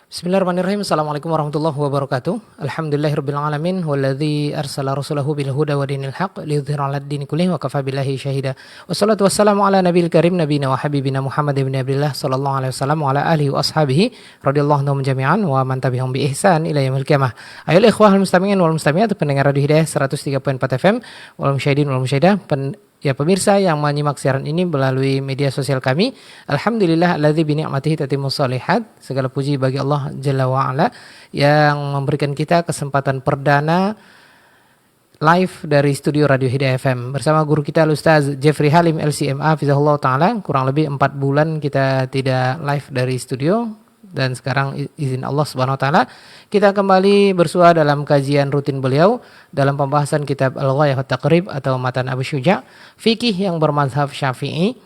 Bismillahirrahmanirrahim. Assalamualaikum warahmatullahi wabarakatuh. Alhamdulillahirabbil alamin walladzi arsala rasulahu bil huda wa dinil haqq liyudhhirahu 'alad dini kullihi wa kafa billahi syahida. Wassalatu wassalamu ala nabiyil karim nabiyina wa habibina Muhammad ibn Abdullah sallallahu alaihi wasallam wa ala alihi wa ashabihi radhiyallahu anhum jami'an wa man tabi'ahum bi ihsan ila yaumil qiyamah. Ayol ikhwah al mustami'in wal mustami'at pendengar Radio Hidayah 103.4 FM wal musyahidin wal musyahidah. Ya pemirsa yang menyimak siaran ini melalui media sosial kami, alhamdulillah alladzi bi ni'matihi tatimmus shalihat. Segala puji bagi Allah Jalla wa ala yang memberikan kita kesempatan perdana live dari studio Radio Hidayah FM bersama guru kita Ustaz Jeffrey Halim LCMA Hafizahullah taala. Kurang lebih 4 bulan kita tidak live dari studio. Dan sekarang izin Allah Subhanahu wa taala kita kembali bersua dalam kajian rutin beliau dalam pembahasan kitab Al-Ghayah wa Taqrib atau Matan Abu Syuja, fikih yang bermazhab Syafi'i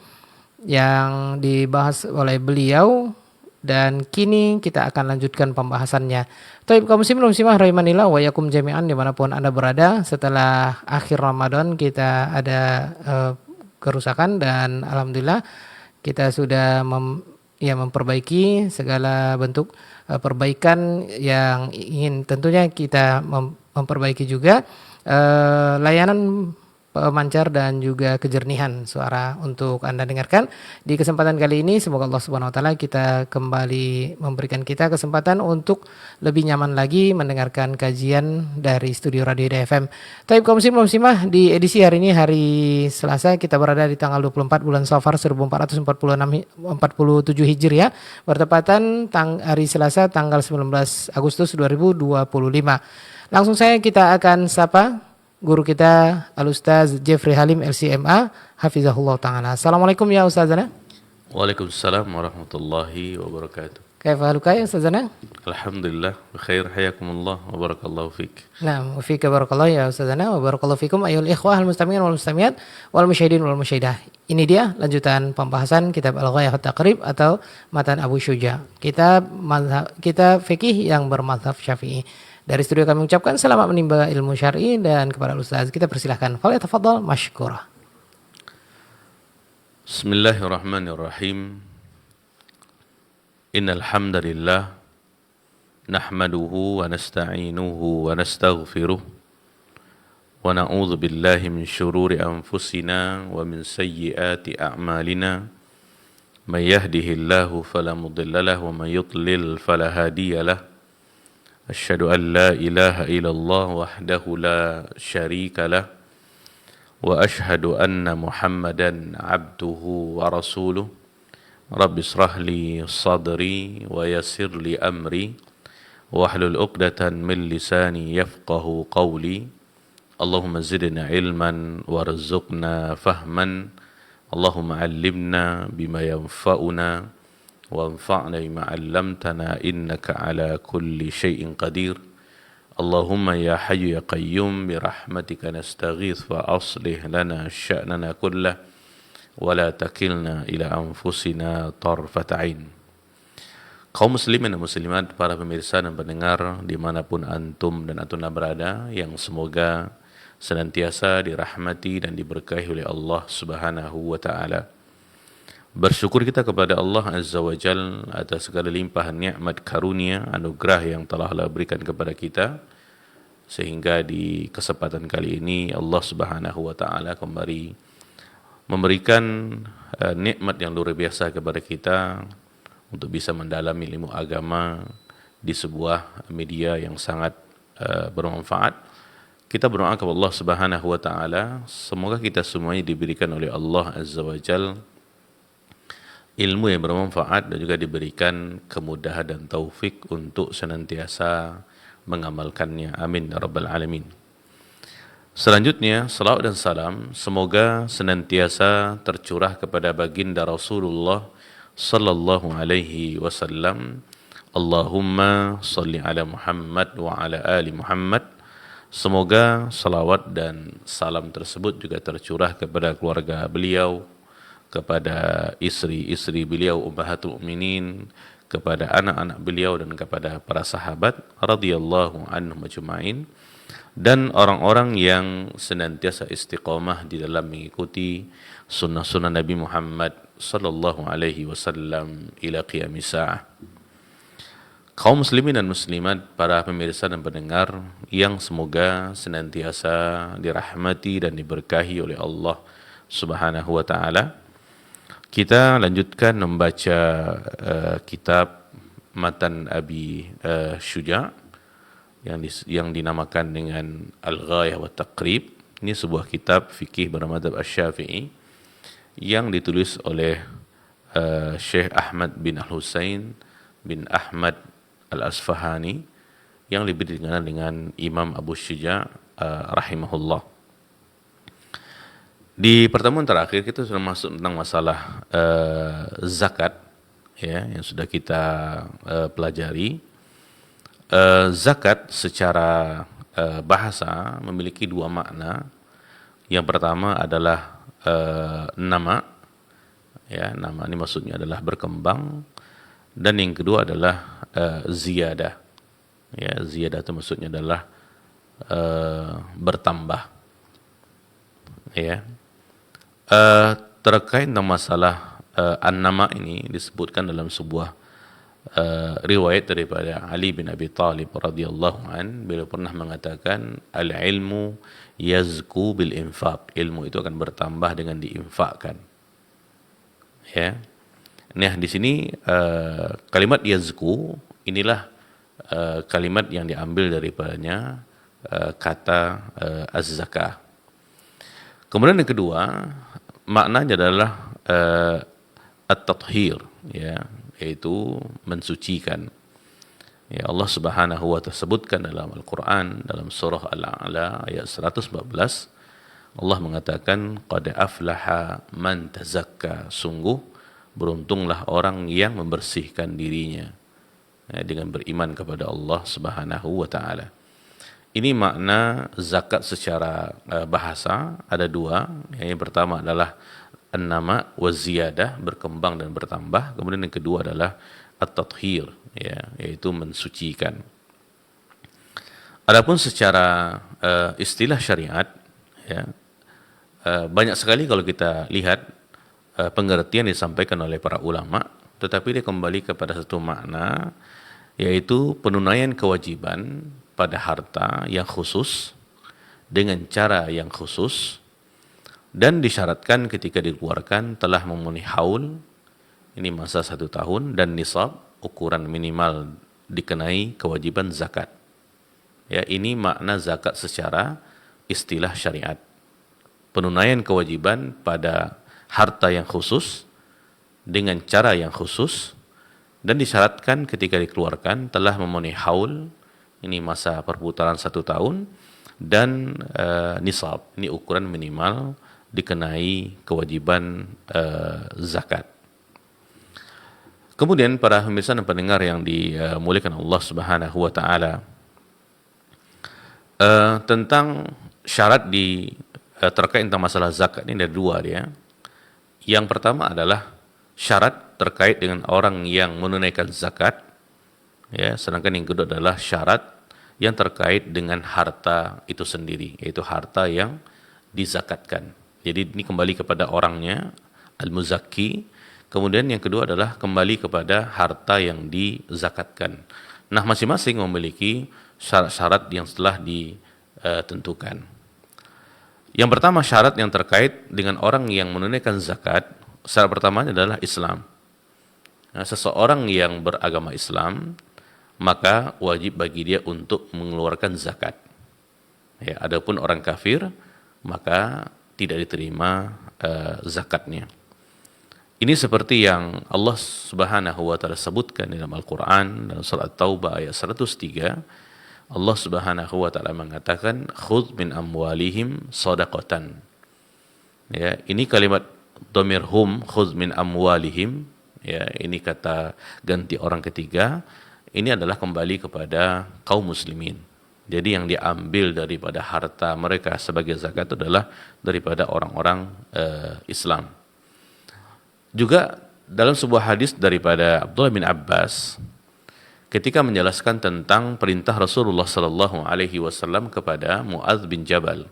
yang dibahas oleh beliau, dan kini kita akan lanjutkan pembahasannya. Taib kaum muslimin muslimah rahimanillah wa yakum jami'an dimanapun Anda berada. Setelah akhir Ramadan kita ada kerusakan dan alhamdulillah kita sudah memperbaiki segala bentuk perbaikan yang ingin tentunya kita memperbaiki juga layanan pemancar dan juga kejernihan suara untuk Anda dengarkan. Di kesempatan kali ini semoga Allah Subhanahu wa taala kita kembali memberikan kita kesempatan untuk lebih nyaman lagi mendengarkan kajian dari studio Radio Hidayah FM. Taib kaum muslimah, di edisi hari ini hari Selasa kita berada di tanggal 24 bulan Safar 1447 Hijriah bertepatan hari Selasa tanggal 19 Agustus 2025. Langsung saja kita akan sapa guru kita Al-Ustaz Jeffrey Halim LCMA Hafizahullah ta'ala. Assalamualaikum ya Ustazana. Waalaikumsalam warahmatullahi wabarakatuh. Kaifa haluka ya Ustazana? Alhamdulillah, bikhair, hayakumullah wa barakallahu fik. Naam, wa fika barakallahu ya Ustazana wa barakallahu fikum ayyuhal ikhwah al-mustami'in wal mustami'at wal musyahidin wal musyahidah. Ini dia lanjutan pembahasan kitab Al-Ghayah wa Taqrib atau Matan Abu Syuja. Kita fikih yang bermazhab Syafi'i. Dari studio kami ucapkan selamat menimba ilmu syar'i dan kepada Ustaz kita persilahkan. Falyatafaddal mashkura. Bismillahirrahmanirrahim. Innal hamdalillah nahmaduhu wa nasta'inuhu wa nastaghfiruh wa na'udzu billahi min syururi anfusina wa min sayyiati a'malina. May yahdihillahu fala mudilla lahu wa may yudlil fala hadiya lahu. Asyhadu an la ilaha illallah wahdahu la syarika lah wa asyhadu anna Muhammadan abduhu wa rasuluh. Rabbi israh li sadri wa yassir li amri wahlul 'uqdatan min lisani yafqahu qawli. Allahumma zidna ilman warzuqna fahman. Allahumma 'allimna bima yanfa'una وانفعنا بما علمتنا إنك على كل شيء قدير. اللهم يا حي يا قيوم برحمتك نستغيث فأصلح لنا شأننا كله ولا تكلنا إلى أنفسنا طرفة عين. Kaum muslimin dan muslimat, para pemirsa dan pendengar dimanapun antum dan antuna berada, yang semoga senantiasa dirahmati dan diberkahi oleh Allah Subhanahu wa ta'ala. Bersyukur kita kepada Allah Azza wa Jal atas segala limpahan nikmat karunia anugerah yang telah Allah berikan kepada kita, sehingga di kesempatan kali ini Allah Subhanahu wa taala kembali memberikan nikmat yang luar biasa kepada kita untuk bisa mendalami ilmu agama di sebuah media yang sangat bermanfaat. Kita berdoa kepada Allah Subhanahu wa taala semoga kita semuanya diberikan oleh Allah Azza wa Jal ilmu yang bermanfaat dan juga diberikan kemudahan dan taufik untuk senantiasa mengamalkannya. Amin ya rabbal alamin. Selanjutnya, salawat dan salam semoga senantiasa tercurah kepada baginda Rasulullah sallallahu alaihi wasallam. Allahumma salli ala Muhammad wa ala ali Muhammad. Semoga salawat dan salam tersebut juga tercurah kepada keluarga beliau, kepada istri-istri beliau ummahatul mukminin, kepada anak-anak beliau dan kepada para sahabat radhiyallahu anhum ajma'in, dan orang-orang yang senantiasa istiqamah di dalam mengikuti sunnah-sunnah Nabi Muhammad sallallahu alaihi wasallam ila qiyamis saah. Kaum muslimin dan muslimat, para pemirsa dan pendengar yang semoga senantiasa dirahmati dan diberkahi oleh Allah Subhanahu wa taala. Kita lanjutkan membaca kitab Matan Abi Syuja yang dinamakan dengan Al-Ghayah wa Taqrib. Ini sebuah kitab fikih bermadzhab Asy-Syafi'i yang ditulis oleh Syekh Ahmad bin Al-Husain bin Ahmad Al-Asfahani yang lebih dikenal dengan Imam Abu Syuja rahimahullah. Di pertemuan terakhir kita sudah masuk tentang masalah zakat, ya, yang sudah kita pelajari. Zakat secara bahasa memiliki dua makna. Yang pertama adalah nama, ya, nama ini maksudnya adalah berkembang, dan yang kedua adalah ziyadah, ya, ziyadah itu maksudnya adalah bertambah, ya. Terkait dengan masalah an-nama ini disebutkan dalam sebuah riwayat daripada Ali bin Abi Thalib radhiyallahu an, beliau pernah mengatakan al-ilmu yazku bil infaq, ilmu itu akan bertambah dengan diinfakkan, ya. Nah, di sini kalimat yazku inilah kalimat yang diambil daripadanya kata az-zakah. Kemudian yang kedua, maknanya adalah at-tathhir, ya, yaitu mensucikan. Ya, Allah Subhanahu wa ta'ala sebutkan dalam Al-Qur'an dalam surah Al-A'la ayat 114, Allah mengatakan qad aflaha man tazakka, sungguh beruntunglah orang yang membersihkan dirinya, ya, dengan beriman kepada Allah Subhanahu wa ta'ala. Ini makna zakat secara bahasa ada dua. Yang pertama adalah an-nama wa ziyadah, berkembang dan bertambah. Kemudian yang kedua adalah at-tathhir, ya, yaitu mensucikan. Adapun secara istilah syariat, ya, banyak sekali kalau kita lihat pengertian disampaikan oleh para ulama, tetapi dia kembali kepada satu makna, yaitu penunaian kewajiban pada harta yang khusus dengan cara yang khusus, dan disyaratkan ketika dikeluarkan telah memenuhi haul, ini masa 1 tahun, dan nisab, ukuran minimal dikenai kewajiban zakat. Ya, ini makna zakat secara istilah syariat. Penunaian kewajiban pada harta yang khusus dengan cara yang khusus, dan disyaratkan ketika dikeluarkan telah memenuhi haul, ini masa perputaran 1 tahun, dan nisab, ini ukuran minimal dikenai kewajiban zakat. Kemudian para pemirsa dan pendengar yang dimuliakan Allah Subhanahu wa taala, tentang syarat terkait tentang masalah zakat ini ada dua dia. Yang pertama adalah syarat terkait dengan orang yang menunaikan zakat, ya, sedangkan yang kedua adalah syarat yang terkait dengan harta itu sendiri, yaitu harta yang dizakatkan. Jadi ini kembali kepada orangnya, al-muzakki. Kemudian yang kedua adalah kembali kepada harta yang dizakatkan. Nah, masing-masing memiliki syarat-syarat yang telah ditentukan. Yang pertama, syarat yang terkait dengan orang yang menunaikan zakat, syarat pertamanya adalah Islam. Nah, seseorang yang beragama Islam, maka wajib bagi dia untuk mengeluarkan zakat. Ya, adapun orang kafir, maka tidak diterima zakatnya. Ini seperti yang Allah Subhanahu wa taala sebutkan dalam Al-Qur'an dalam surat Taubah ayat 103. Allah Subhanahu wa taala mengatakan khudz min amwalihim shadaqatan. Ya, ini kalimat dhamir hum, khudz min amwalihim, ya, ini kata ganti orang ketiga. Ini adalah kembali kepada kaum muslimin. Jadi yang diambil daripada harta mereka sebagai zakat itu adalah daripada orang-orang Islam. Juga dalam sebuah hadis daripada Abdullah bin Abbas, ketika menjelaskan tentang perintah Rasulullah sallallahu alaihi wasallam kepada Muadz bin Jabal.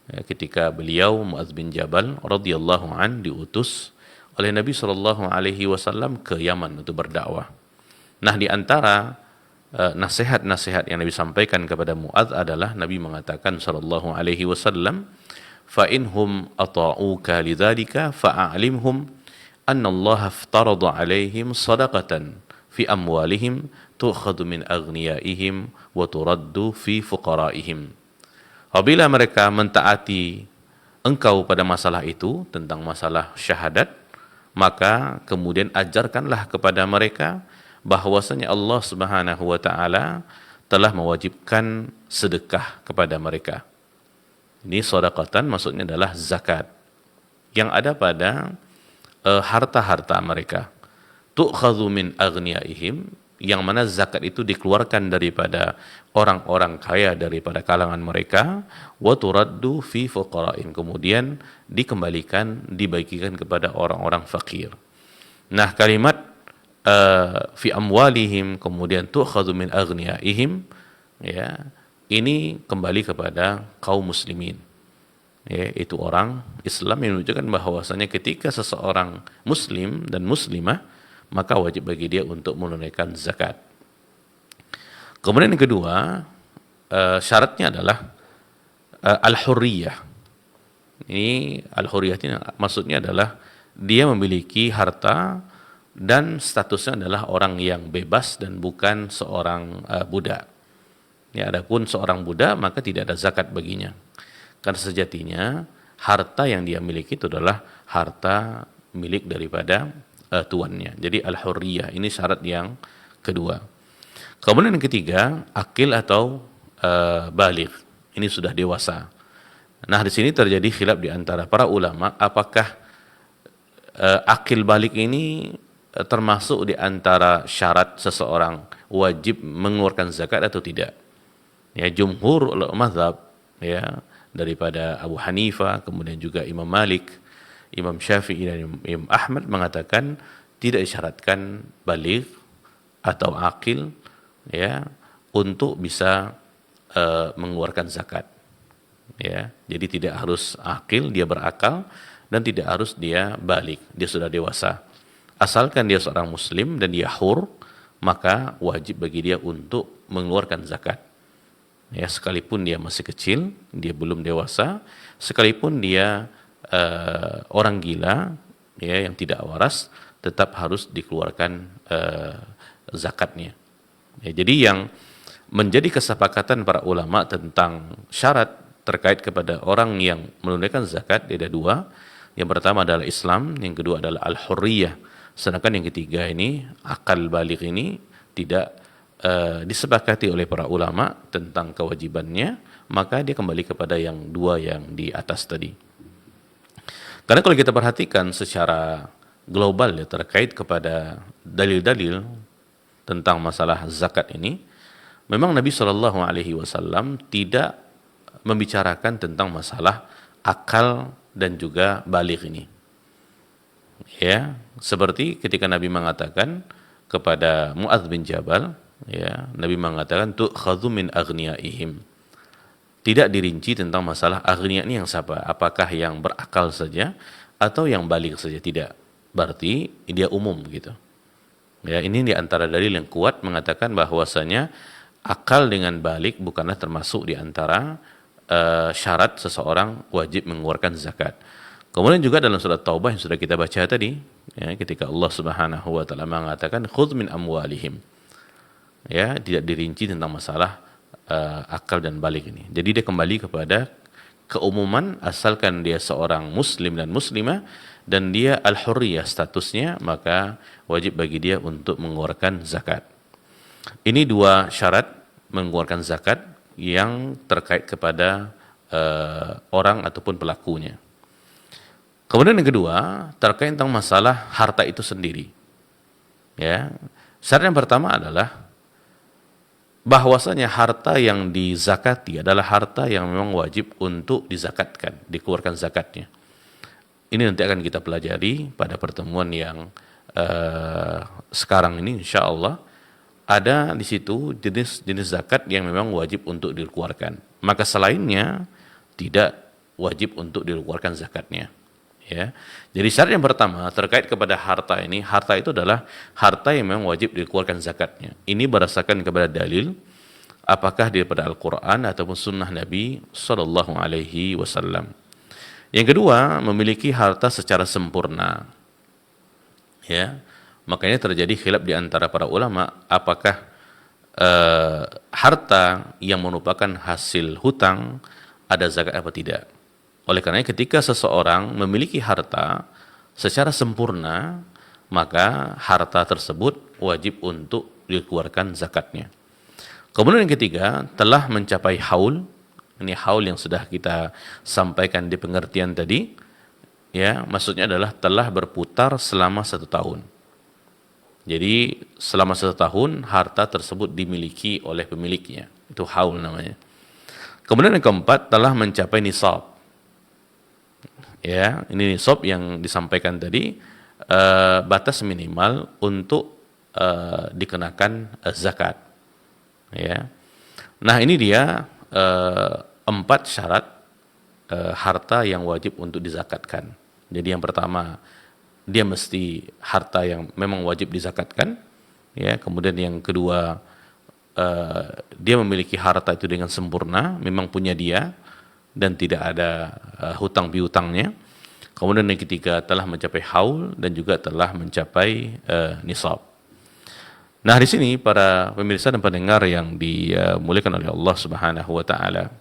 Ya, ketika beliau Muadz bin Jabal radhiyallahu an diutus oleh Nabi sallallahu alaihi wasallam ke Yaman untuk berdakwah. Nah, di antara nasihat-nasihat yang Nabi sampaikan kepada Mu'adz adalah Nabi mengatakan sallallahu alaihi wasallam, "Fa inhum ata'uka lidzalika fa'alimhum anna Allah aftarada 'alaihim shadaqatan fi amwalihim tu'khadhu min aghniyaihim wa turaddu fi fuqaraihim." Apabila mereka mentaati engkau pada masalah itu, tentang masalah syahadat, maka kemudian ajarkanlah kepada mereka bahwasanya Allah Subhanahu wa taala telah mewajibkan sedekah kepada mereka. Ini sedekatan maksudnya adalah zakat yang ada pada harta-harta mereka. Tu'khadhu min aghniyaihim, yang mana zakat itu dikeluarkan daripada orang-orang kaya daripada kalangan mereka, wa turaddu fi fuqara'in, kemudian dikembalikan, dibagikan kepada orang-orang fakir. Nah, kalimat fi amwalihim kemudian tu'khadhu min aghniyaihim, ya, ini kembali kepada kaum muslimin, ya, itu orang Islam, yang menunjukkan bahwasanya ketika seseorang muslim dan muslimah, maka wajib bagi dia untuk menunaikan zakat. Kemudian yang kedua, syaratnya adalah al-hurriyah. Ini al-hurriyah ini maksudnya adalah dia memiliki harta dan statusnya adalah orang yang bebas dan bukan seorang budak. Ya, adapun seorang budak maka tidak ada zakat baginya. Karena sejatinya harta yang dia miliki itu adalah harta milik daripada tuannya. Jadi al-hurriyah ini syarat yang kedua. Kemudian yang ketiga, akil atau baligh. Ini sudah dewasa. Nah, di sini terjadi khilaf di antara para ulama, apakah akil baligh ini termasuk di antara syarat seseorang wajib mengeluarkan zakat atau tidak. Ya, jumhur ulama mazhab, ya, daripada Abu Hanifah, kemudian juga Imam Malik, Imam Syafi'i dan Imam Ahmad mengatakan tidak disyaratkan baligh atau akil, ya, untuk bisa mengeluarkan zakat. Ya, jadi tidak harus akil, dia berakal, dan tidak harus dia baligh, dia sudah dewasa. Asalkan dia seorang muslim dan dia hur, maka wajib bagi dia untuk mengeluarkan zakat. Ya, sekalipun dia masih kecil, dia belum dewasa, sekalipun dia orang gila, ya, yang tidak waras, tetap harus dikeluarkan zakatnya. Ya, jadi yang menjadi kesepakatan para ulama tentang syarat terkait kepada orang yang menunaikan zakat ada dua. Yang pertama adalah Islam, yang kedua adalah al-hurriyah. Sedangkan yang ketiga ini, akal baligh ini tidak disepakati oleh para ulama tentang kewajibannya, maka dia kembali kepada yang dua yang di atas tadi. Karena kalau kita perhatikan secara global, ya, terkait kepada dalil-dalil tentang masalah zakat ini, memang Nabi Shallallahu Alaihi Wasallam tidak membicarakan tentang masalah akal dan juga baligh ini. Ya, seperti ketika Nabi mengatakan kepada Mu'adz bin Jabal, ya, Nabi mengatakan tu'khadhu min aghniyaihim. Tidak dirinci tentang masalah aghniya ini yang siapa, apakah yang berakal saja atau yang baligh saja, tidak. Berarti dia umum gitu. Ya, ini di antara dalil yang kuat mengatakan bahwasanya akal dengan baligh bukanlah termasuk di antara syarat seseorang wajib mengeluarkan zakat. Kemudian juga dalam surat Taubah yang sudah kita baca tadi, ya, ketika Allah Subhanahu wa taala mengatakan khudz min amwalihim. Ya, tidak dirinci tentang masalah akal dan baligh ini. Jadi dia kembali kepada keumuman, asalkan dia seorang muslim dan muslimah dan dia al-hurriyah statusnya, maka wajib bagi dia untuk mengeluarkan zakat. Ini dua syarat mengeluarkan zakat yang terkait kepada orang ataupun pelakunya. Kemudian yang kedua, terkait tentang masalah harta itu sendiri. Ya, syarat yang pertama adalah bahwasanya harta yang dizakati adalah harta yang memang wajib untuk dizakatkan, dikeluarkan zakatnya. Ini nanti akan kita pelajari pada pertemuan yang sekarang ini, insya Allah. Ada di situ jenis-jenis zakat yang memang wajib untuk dikeluarkan. Maka selainnya tidak wajib untuk dikeluarkan zakatnya. Ya. Jadi syarat yang pertama terkait kepada harta ini, harta itu adalah harta yang memang wajib dikeluarkan zakatnya. Ini berdasarkan kepada dalil apakah daripada Al-Qur'an ataupun sunnah Nabi sallallahu alaihi wasallam. Yang kedua, memiliki harta secara sempurna. Ya. Makanya terjadi khilaf di antara para ulama apakah harta yang merupakan hasil hutang ada zakat apa tidak. Oleh karena ketika seseorang memiliki harta secara sempurna, maka harta tersebut wajib untuk dikeluarkan zakatnya. Kemudian yang ketiga, telah mencapai haul. Ini haul yang sudah kita sampaikan di pengertian tadi. Ya, maksudnya adalah telah berputar selama 1 tahun. Jadi selama 1 tahun harta tersebut dimiliki oleh pemiliknya. Itu haul namanya. Kemudian yang keempat, telah mencapai nisab. Ya, ini nisab yang disampaikan tadi, batas minimal untuk dikenakan zakat. Ya. Nah, ini dia 4 syarat harta yang wajib untuk dizakatkan. Jadi yang pertama, dia mesti harta yang memang wajib dizakatkan. Ya, kemudian yang kedua, dia memiliki harta itu dengan sempurna, memang punya dia dan tidak ada hutang piutangnya. Kemudian yang ketiga, telah mencapai haul dan juga telah mencapai nisab. Nah, di sini para pemirsa dan pendengar yang dimuliakan oleh Allah Subhanahu wa taala,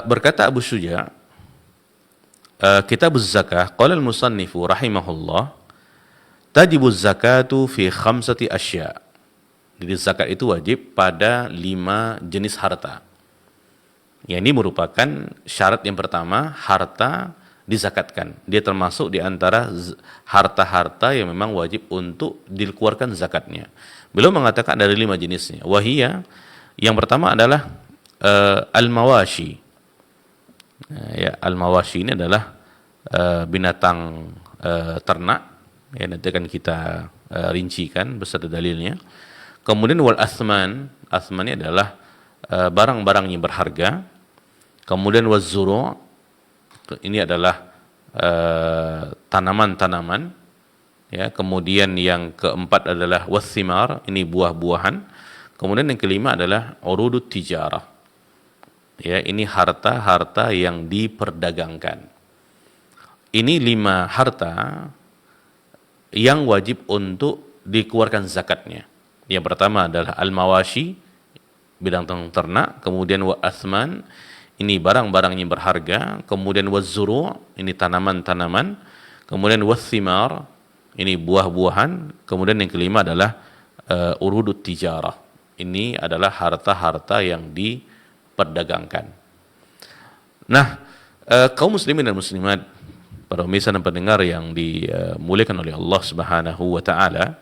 berkata Abu Syuja, Kitab az-zakah, qala al-musannifu rahimahullah, tajibu zakatu fi 5 asya. Jadi zakat itu wajib pada 5 jenis harta. Ya, ini merupakan syarat yang pertama, harta dizakatkan. Dia termasuk di antara harta-harta yang memang wajib untuk dikeluarkan zakatnya. Beliau mengatakan ada 5 jenisnya. Wahiyya, yang pertama adalah al-mawashi. Ya, al-mawashi ini adalah binatang ternak. Ya, nanti akan kita rincikan beserta dalilnya. Kemudian wal athman, athman ini adalah barang-barang yang berharga. Kemudian waz-zuru', ini adalah tanaman-tanaman. Ya, kemudian yang keempat adalah wathimar, ini buah-buahan. Kemudian yang kelima adalah urudut tijarah. Ya, ini harta-harta yang diperdagangkan. Ini 5 harta yang wajib untuk dikeluarkan zakatnya. Yang pertama adalah al-mawashi, binatang ternak. Kemudian wa athman, ini barang-barang yang berharga. Kemudian waz-zuru', ini tanaman-tanaman. Kemudian wathimar, ini buah-buahan. Kemudian yang kelima adalah urudut tijarah. Ini adalah harta-harta yang diperdagangkan. Nah, kaum muslimin dan muslimat, para pemirsa dan pendengar yang dimuliakan oleh Allah Subhanahu wa taala,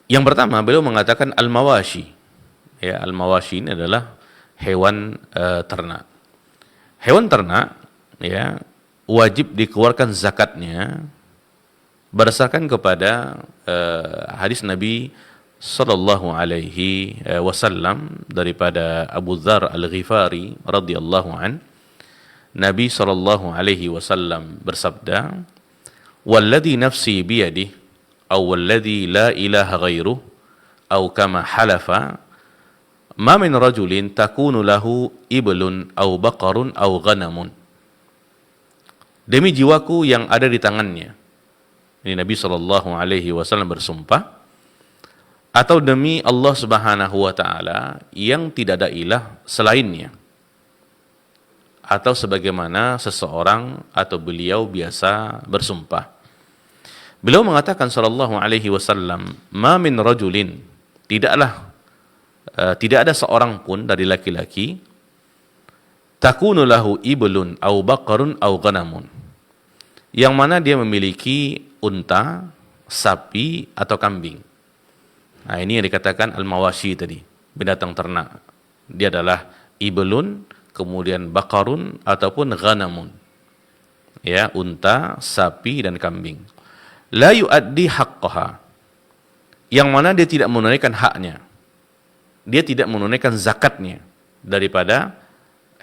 yang pertama beliau mengatakan al-mawashi. Ya, al-mawashi ini adalah hewan ternak. Hewan ternak, ya, wajib dikeluarkan zakatnya berdasarkan kepada hadis Nabi sallallahu alaihi wasallam daripada Abu Dzar Al-Ghifari radhiyallahu an. Nabi sallallahu alaihi wasallam bersabda, "Walladzi nafsi biyadihi aw walladzi la ilaha ghairuh aw kama halafa ma min rajulin takunu lahu iblun aw baqarun aw ghanamun." Demi jiwaku yang ada di tangannya. Ini Nabi sallallahu alaihi wasallam bersumpah, atau demi Allah Subhanahu wa taala yang tidak ada ilah selainnya, atau sebagaimana seseorang atau beliau biasa bersumpah. Beliau mengatakan sallallahu alaihi wasallam, "Ma min rajulin," tidaklah tidak ada seorang pun dari laki-laki, "takunu lahu iblun aw baqarun aw ghanamun," yang mana dia memiliki unta, sapi atau kambing. Nah, ini yang dikatakan al-mawashi tadi, binatang ternak. Dia adalah iblun, kemudian bakarun ataupun ghanamun. Ya, unta, sapi dan kambing. La yuaddi haqqaha. Yang mana dia tidak menunaikan haknya. Dia tidak menunaikan zakatnya daripada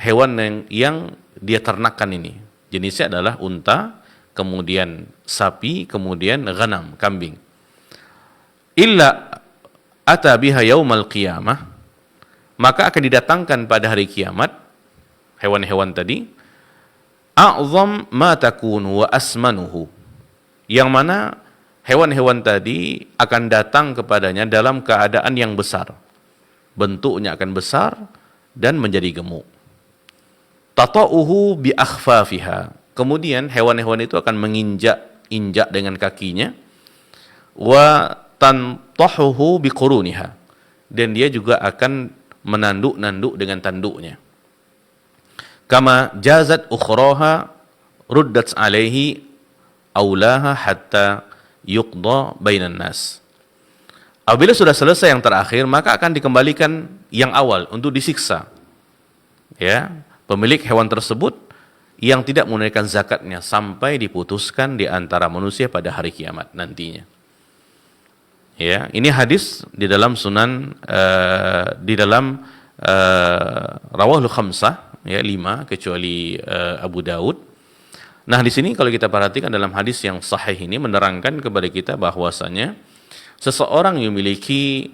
hewan yang dia ternakkan ini. Jenisnya adalah unta, kemudian sapi, kemudian ghanam, kambing. Illa ata biha yaumal qiyamah, maka akan didatangkan pada hari kiamat hewan-hewan tadi, a'zam ma takunu wa asmanuhu, yang mana hewan-hewan tadi akan datang kepadanya dalam keadaan yang besar. Bentuknya akan besar dan menjadi gemuk. Tata'uhu bi akhfafiha. Kemudian hewan-hewan itu akan menginjak dengan kakinya. Wa tantahuhu bi quruniha. Dan dia juga akan menanduk-nanduk dengan tanduknya. Kama jazat ukhraha ruddat alaihi aulaha hatta yuqda bainan nas. Apabila sudah selesai yang terakhir, maka akan dikembalikan yang awal untuk disiksa. Ya, pemilik hewan tersebut yang tidak menunaikan zakatnya sampai diputuskan di antara manusia pada hari kiamat nantinya. Ya, ini hadis di dalam sunan di dalam rawahul khamsah, ya 5 kecuali Abu Daud. Nah, di sini kalau kita perhatikan dalam hadis yang sahih ini menerangkan kepada kita bahwasanya seseorang yang memiliki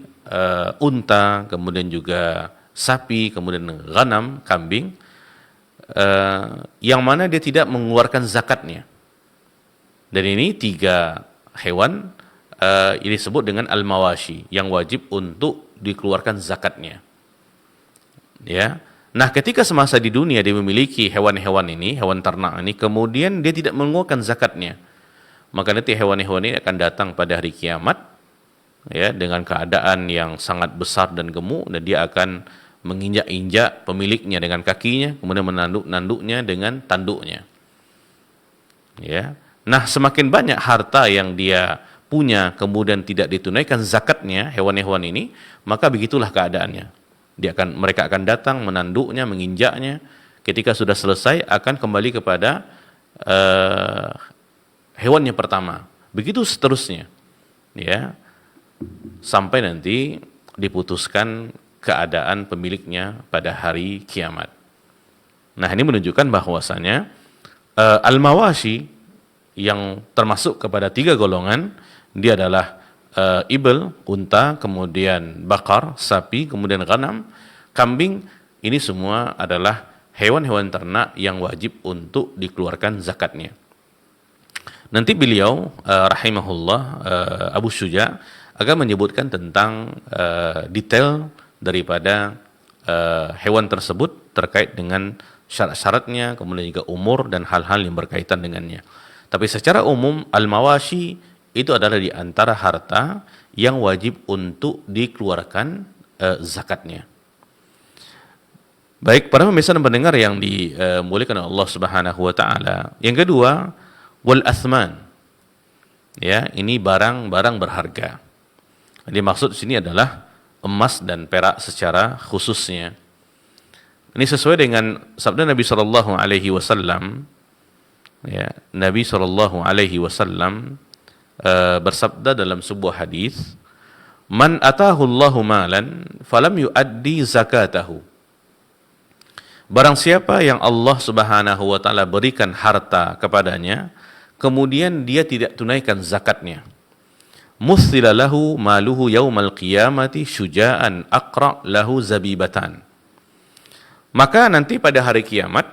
unta, kemudian juga sapi, kemudian ghanam, kambing, yang mana dia tidak mengeluarkan zakatnya. Dan ini 3 hewan ini disebut dengan al-mawashi, yang wajib untuk dikeluarkan zakatnya. Ya. Nah, ketika semasa di dunia dia memiliki hewan-hewan ini, hewan ternak ini, kemudian dia tidak mengeluarkan zakatnya, maka nanti hewan-hewan ini akan datang pada hari kiamat, ya, dengan keadaan yang sangat besar dan gemuk, dan dia akan menginjak-injak pemiliknya dengan kakinya, kemudian menanduk-nanduknya dengan tanduknya. Ya. Nah, semakin banyak harta yang dia punya kemudian tidak ditunaikan zakatnya hewan-hewan ini, maka begitulah keadaannya. Mereka akan datang menanduknya, menginjaknya. Ketika sudah selesai akan kembali kepada hewannya pertama. Begitu seterusnya. Ya. Sampai nanti diputuskan keadaan pemiliknya pada hari kiamat. Nah, ini menunjukkan bahwasanya al-mawashi yang termasuk kepada 3 golongan, dia adalah ibl, unta, kemudian bakar, sapi, kemudian ghanam, kambing. Ini semua adalah hewan-hewan ternak yang wajib untuk dikeluarkan zakatnya. Nanti beliau rahimahullah Abu Syuja akan menyebutkan tentang detail daripada hewan tersebut terkait dengan syarat-syaratnya, kemudian juga umur dan hal-hal yang berkaitan dengannya. Tapi secara umum al-mawashi itu adalah di antara harta yang wajib untuk dikeluarkan zakatnya. Baik, para pemirsa dan pendengar yang dimuliakan Allah Subhanahu wa taala. Yang kedua, wal athman. Ya, ini barang-barang berharga. Jadi maksud di sini adalah emas dan perak secara khususnya. Ini sesuai dengan sabda Nabi sallallahu alaihi wasallam. Ya, Nabi sallallahu alaihi wasallam bersabda dalam sebuah hadis, "Man atahu Allahu malan falam yuaddi zakatahu." Barang siapa yang Allah Subhanahu wa taala berikan harta kepadanya, kemudian dia tidak tunaikan zakatnya, muthila lahu maluhu yaumal qiyamati syuja'an aqra lahu zabibatan. Maka nanti pada hari kiamat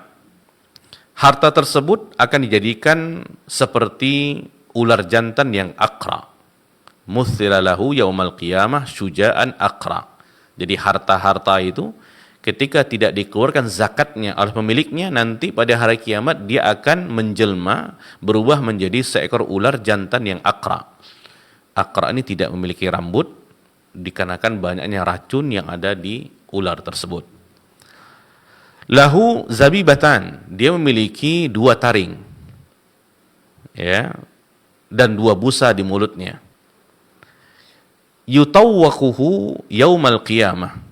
harta tersebut akan dijadikan seperti ular jantan yang aqra. Muthila lahu yaumal qiyamah syuja'an aqra. Jadi harta-harta itu ketika tidak dikeluarkan zakatnya oleh pemiliknya, nanti pada hari kiamat dia akan menjelma, berubah menjadi seekor ular jantan yang aqra. Aqra ini tidak memiliki rambut dikarenakan banyaknya racun yang ada di ular tersebut. Lahu zabibatan, dia memiliki 2 taring, ya, dan 2 busa di mulutnya. Yutawwaquhu yaumal qiyamah,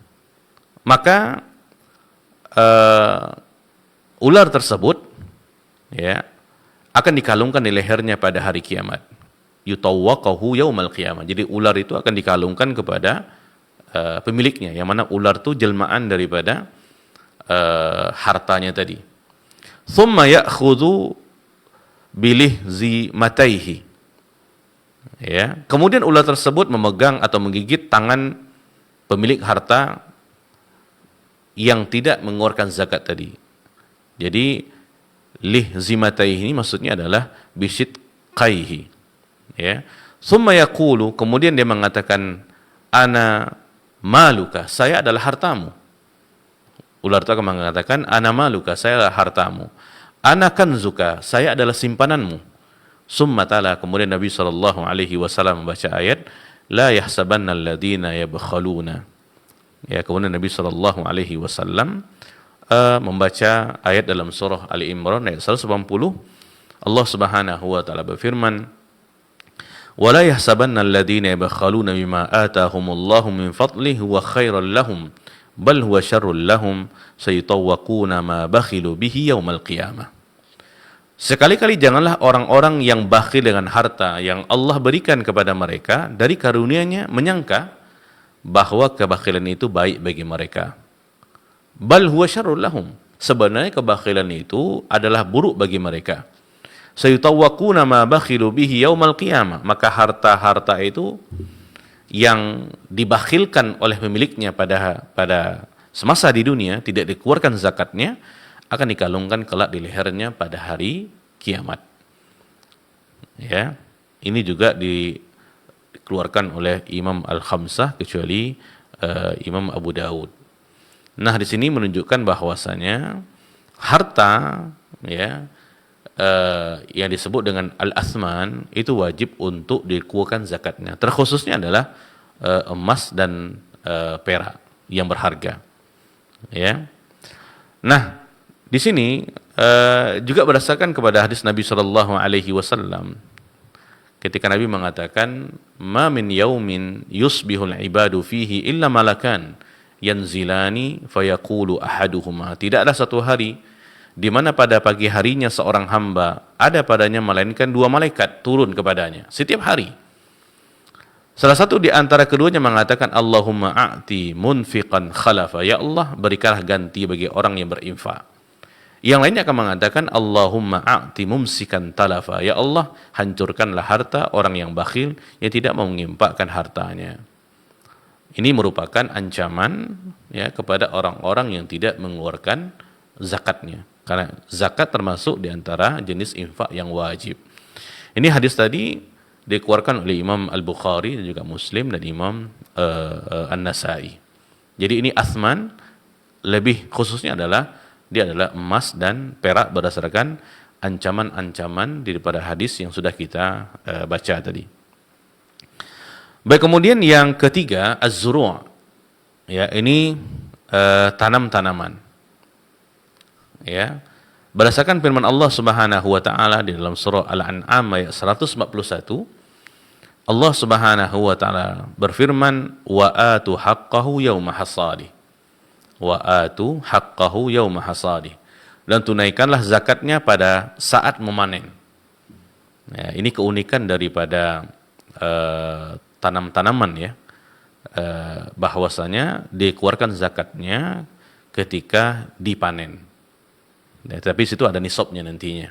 maka ular tersebut, ya, akan dikalungkan di lehernya pada hari kiamat. Yutawwaquhu yaumal qiyamah. Jadi ular itu akan dikalungkan kepada pemiliknya, yang mana ular itu jelmaan daripada hartanya tadi. thumma ya'khudhu bilihzi mataihi. Ya, kemudian ular tersebut memegang atau menggigit tangan pemilik harta yang tidak mengeluarkan zakat tadi. Jadi lihzimataihi ini maksudnya adalah bisit qaihi. Ya. Summa yaqulu, kemudian dia mengatakan, ana maluka, saya adalah hartamu. Ular itu akan mengatakan, ana maluka, saya adalah hartamu. Ana kanzuka, saya adalah simpananmu. Summa ta'ala, kemudian Nabi SAW membaca ayat, la yahsabanna alladhina yabkhaluna. Ya, kemudian Nabi SAW membaca ayat dalam surah Ali Imran ayat 180. Allah Subhanahu wa taala berfirman, "Wala yahsabanna alladhina yabkhaluna bima ataahumullahu min fadlihi huwa khairan lahum, bal huwa syarrul lahum, sayutawwaquna ma bakhilu bihi yaumal qiyamah." Sekali-kali janganlah orang-orang yang bakhil dengan harta yang Allah berikan kepada mereka dari karunia-Nya menyangka bahwa kebakhilan itu baik bagi mereka. Bal huwa syarrul lahum. Sebenarnya kebakhilan itu adalah buruk bagi mereka. Sayutawwaquna ma bakhilu bihi yaumal qiyamah. Maka harta-harta itu yang dibakhilkan oleh pemiliknya pada semasa di dunia tidak dikeluarkan zakatnya akan dikalungkan kelak di lehernya pada hari kiamat. Ya, ini juga dikeluarkan oleh Imam Al-Khamsah kecuali Imam Abu Daud. Nah, di sini menunjukkan bahwasanya harta ya yang disebut dengan al-athman itu wajib untuk dikeluarkan zakatnya. Terkhususnya adalah emas dan perak yang berharga. Ya. Nah, di sini juga berdasarkan kepada hadis Nabi SAW ketika Nabi mengatakan, "Ma min yaumin yusbihul ibadu fihi illa malakan yanzilani fayaqulu ahaduhuma." Tidaklah satu hari di mana pada pagi harinya seorang hamba ada padanya melainkan dua malaikat turun kepadanya setiap hari. Salah satu di antara keduanya mengatakan, "Allahumma a'ti munfiqan khalafa." Ya Allah, berikanlah ganti bagi orang yang berinfak. Yang lainnya akan mengatakan, "Allahumma a'ti mumsikan talafa." Ya Allah, hancurkanlah harta orang yang bakhil yang tidak mau menginfakkan hartanya. Ini merupakan ancaman ya kepada orang-orang yang tidak mengeluarkan zakatnya. Karena zakat termasuk di antara jenis infak yang wajib. Ini hadis tadi dikeluarkan oleh Imam Al-Bukhari dan juga Muslim dan Imam An-Nasai. Jadi ini athman lebih khususnya adalah dia adalah emas dan perak berdasarkan ancaman-ancaman daripada hadis yang sudah kita baca tadi. Baik, kemudian yang ketiga az-zuru'. Ya, ini tanam-tanaman. Ya. Berdasarkan firman Allah Subhanahu wa taala di dalam surah Al-An'am ayat 141, Allah Subhanahu wa taala berfirman, "Wa atu haqqahu yauma hasadih." Wa atu haqqahu yauma hasadih. Dan tunaikanlah zakatnya pada saat memanen. Ya, ini keunikan daripada tanam-tanaman ya, bahwasanya dikeluarkan zakatnya ketika dipanen. Ya, tapi situ ada nisabnya nantinya.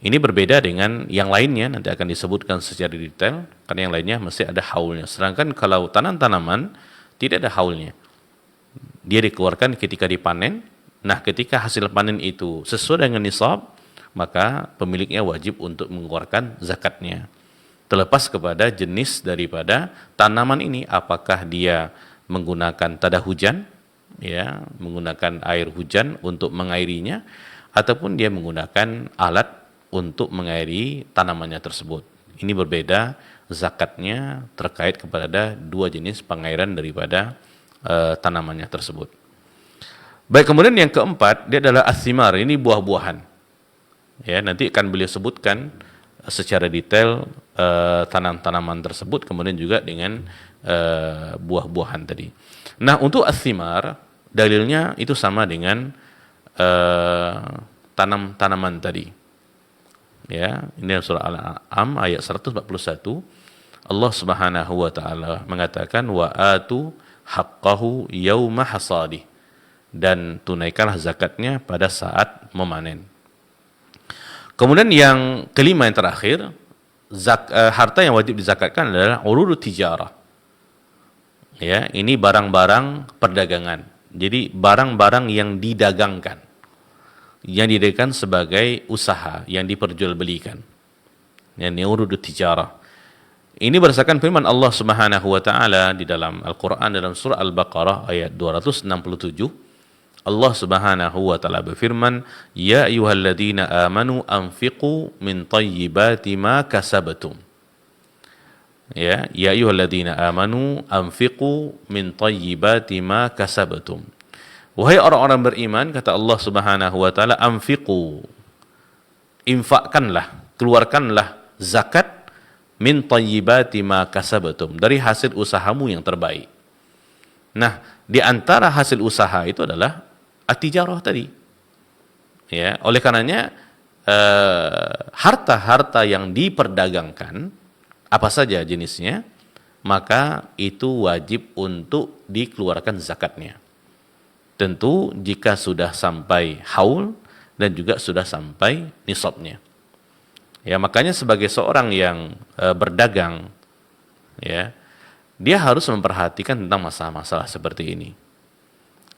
Ini berbeda dengan yang lainnya, nanti akan disebutkan secara detail, karena yang lainnya mesti ada haulnya. Sedangkan kalau tanam-tanaman tidak ada haulnya. Dia dikeluarkan ketika dipanen. Nah, ketika hasil panen itu sesuai dengan nisab, maka pemiliknya wajib untuk mengeluarkan zakatnya. Terlepas kepada jenis daripada tanaman ini, apakah dia menggunakan tada hujan, ya, menggunakan air hujan untuk mengairinya, ataupun dia menggunakan alat untuk mengairi tanamannya tersebut. Ini berbeda zakatnya terkait kepada dua jenis pengairan daripada tanamannya tersebut. Baik, kemudian yang keempat, dia adalah as-simar, ini buah-buahan. Ya, nanti akan beliau sebutkan secara detail tanaman tersebut, kemudian juga dengan buah-buahan tadi. Nah, untuk as-simar, dalilnya itu sama dengan tanaman tadi. Ya, ini surah Al-An'am ayat 141. Allah Subhanahu wa taala mengatakan, "Wa atu haqqahu yauma hasadih." Dan tunaikanlah zakatnya pada saat memanen. Kemudian yang kelima yang terakhir, harta yang wajib dizakatkan adalah urudut tijarah. Ya, ini barang-barang perdagangan. Jadi barang-barang yang didagangkan, yang didagangkan sebagai usaha, yang diperjualbelikan. Yang urudut tijarah. Ini berdasarkan firman Allah Subhanahu wa taala di dalam Al-Qur'an dalam surah Al-Baqarah ayat 267. Allah Subhanahu wa taala berfirman, "Ya ayyuhalladzina amanu anfiqu min thayyibati ma kasabtum." Ya ayyuhalladzina amanu anfiqu min thayyibati ma kasabtum. Wahai orang-orang beriman, kata Allah Subhanahu wa taala, anfiqu, infakkanlah, keluarkanlah zakat min thayyibati ma kasabtum, dari hasil usahamu yang terbaik. Nah, di antara hasil usaha itu adalah at-tijarah tadi. Ya, oleh karenanya harta-harta yang diperdagangkan apa saja jenisnya, maka itu wajib untuk dikeluarkan zakatnya. Tentu jika sudah sampai haul dan juga sudah sampai nisabnya. Ya, makanya sebagai seorang yang berdagang, ya, dia harus memperhatikan tentang masalah-masalah seperti ini.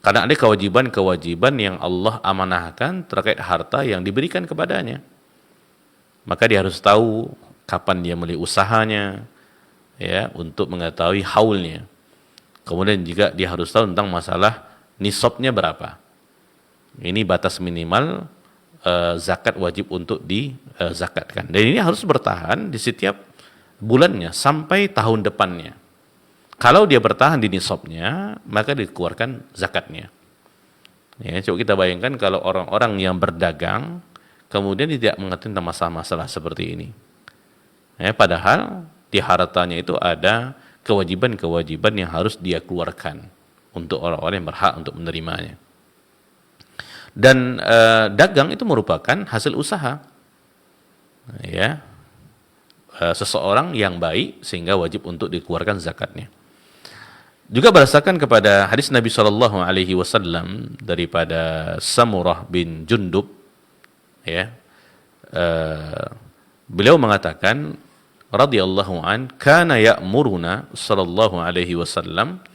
Karena ada kewajiban-kewajiban yang Allah amanahkan terkait harta yang diberikan kepadanya. Maka dia harus tahu kapan dia mulai usahanya, ya, untuk mengetahui haulnya. Kemudian juga dia harus tahu tentang masalah nisabnya berapa. Ini batas minimal zakat wajib untuk dizakatkan. Dan ini harus bertahan di setiap bulannya sampai tahun depannya. Kalau dia bertahan di nisabnya, maka dikeluarkan zakatnya. Ya, coba kita bayangkan kalau orang-orang yang berdagang kemudian tidak mengerti tentang masalah-masalah seperti ini. Ya, padahal di hartanya itu ada kewajiban-kewajiban yang harus dia keluarkan untuk orang-orang yang berhak untuk menerimanya. Dan dagang itu merupakan hasil usaha, ya, seseorang yang baik sehingga wajib untuk dikeluarkan zakatnya. Juga berdasarkan kepada hadis Nabi Shallallahu Alaihi Wasallam daripada Samurah bin Jundub, ya, beliau mengatakan radhiyallahu an, kana ya'muruna Shallallahu Alaihi Wasallam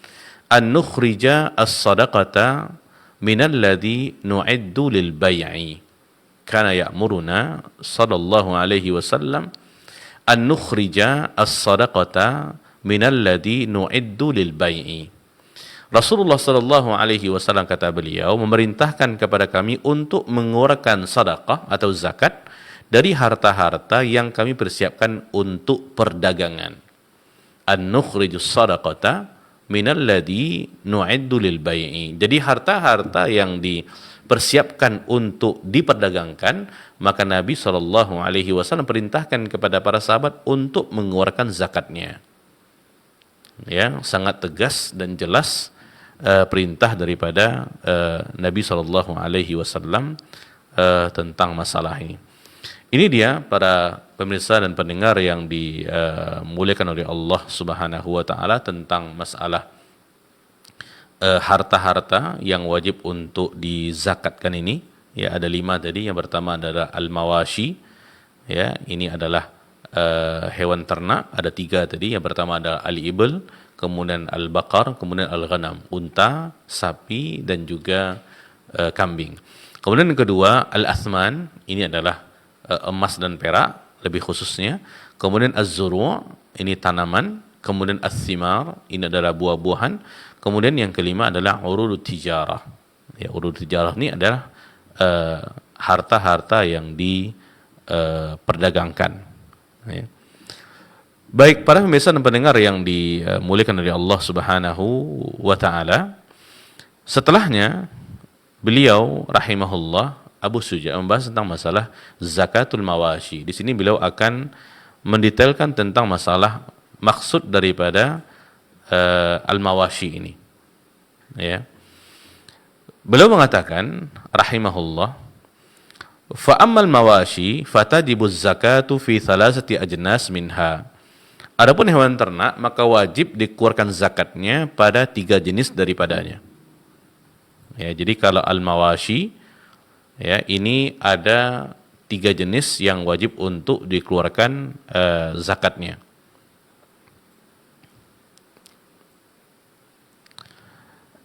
an nukhrija as-sadaqata minalladzi nu'iddu lil bai'i. Kana ya'muruna sallallahu alaihi wasallam an nukhrija as-sadaqata minalladzi nu'iddu lil bai'i. Rasulullah sallallahu alaihi wasallam, kata beliau, memerintahkan kepada kami untuk mengeluarkan sedekah atau zakat dari harta-harta yang kami persiapkan untuk perdagangan. An nukhrijus sadaqata minalladzi nu'iddu lil bai'i. Jadi harta-harta yang dipersiapkan untuk diperdagangkan, maka Nabi sallallahu alaihi wasallam perintahkan kepada para sahabat untuk mengeluarkan zakatnya. Ya, sangat tegas dan jelas perintah daripada Nabi sallallahu alaihi wasallam tentang masalah ini. Ini dia para pemirsa dan pendengar yang dimuliakan oleh Allah Subhanahu wa taala tentang masalah harta-harta yang wajib untuk dizakatkan ini. Ya, ada 5 tadi. Yang pertama adalah al-mawashi. Ya, ini adalah hewan ternak. Ada 3 tadi. Yang pertama adalah al-ibl, kemudian al-baqar, kemudian al-ghanam, unta, sapi dan juga kambing. Kemudian yang kedua al-athman, ini adalah emas dan perak lebih khususnya. Kemudian az-zuru', ini tanaman. Kemudian as-thimar, ini adalah buah-buahan. Kemudian yang kelima adalah urudut tijarah. Ya, urudut tijarah ini adalah harta-harta yang diperdagangkan. Ya. Baik para pemirsa dan pendengar yang dimuliakan oleh Allah Subhanahu wa taala, setelahnya beliau rahimahullah Abu Suja membahas tentang masalah zakatul mawashi. Di sini beliau akan mendetailkan tentang masalah maksud daripada al-mawashi ini. Ya. Beliau mengatakan rahimahullah, fa ammal mawashi fatajibu zakatu fi thalathati ajnas minha. Adapun hewan ternak maka wajib dikeluarkan zakatnya pada 3 jenis daripadanya. Ya, jadi kalau al-mawashi, ya, ini ada 3 jenis yang wajib untuk dikeluarkan zakatnya.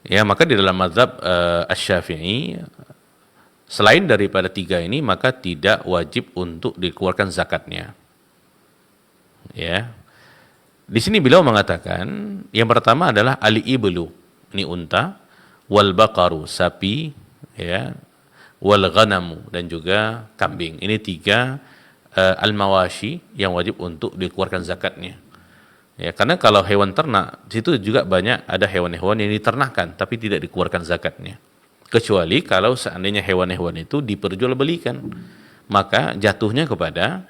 Ya, maka di dalam mazhab Asy-Syafi'i selain daripada 3 ini maka tidak wajib untuk dikeluarkan zakatnya. Ya. Di sini beliau mengatakan yang pertama adalah al-iblu, ini unta, wal baqaru, sapi, ya, wal ghanamu, dan juga kambing. Ini 3 al-mawashi yang wajib untuk dikeluarkan zakatnya. Ya, karena kalau hewan ternak, di situ juga banyak ada hewan-hewan yang diternakan tapi tidak dikeluarkan zakatnya. Kecuali kalau seandainya hewan-hewan itu diperjualbelikan, maka jatuhnya kepada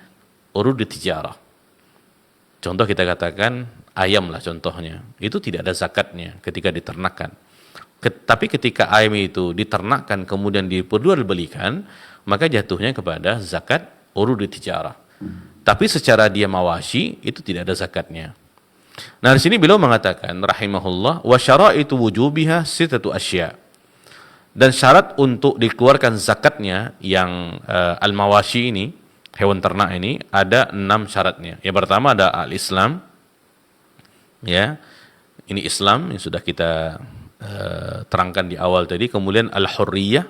urud tijarah. Contoh kita katakan ayam lah contohnya, itu tidak ada zakatnya ketika diternakan. Tapi ketika ayam itu diternakan kemudian diperjualbelikan, maka jatuhnya kepada zakat urud tijarah. Tapi secara dia mawashi itu tidak ada zakatnya. Nah, di sini beliau mengatakan rahimahullah wa syaraitu wujubiha sittatu asya. Dan syarat untuk dikeluarkan zakatnya yang al-mawashi ini, hewan ternak ini, ada 6 syaratnya. Yang pertama ada al-Islam. Ya. Ini Islam yang sudah kita terangkan di awal tadi. Kemudian al-hurriyah.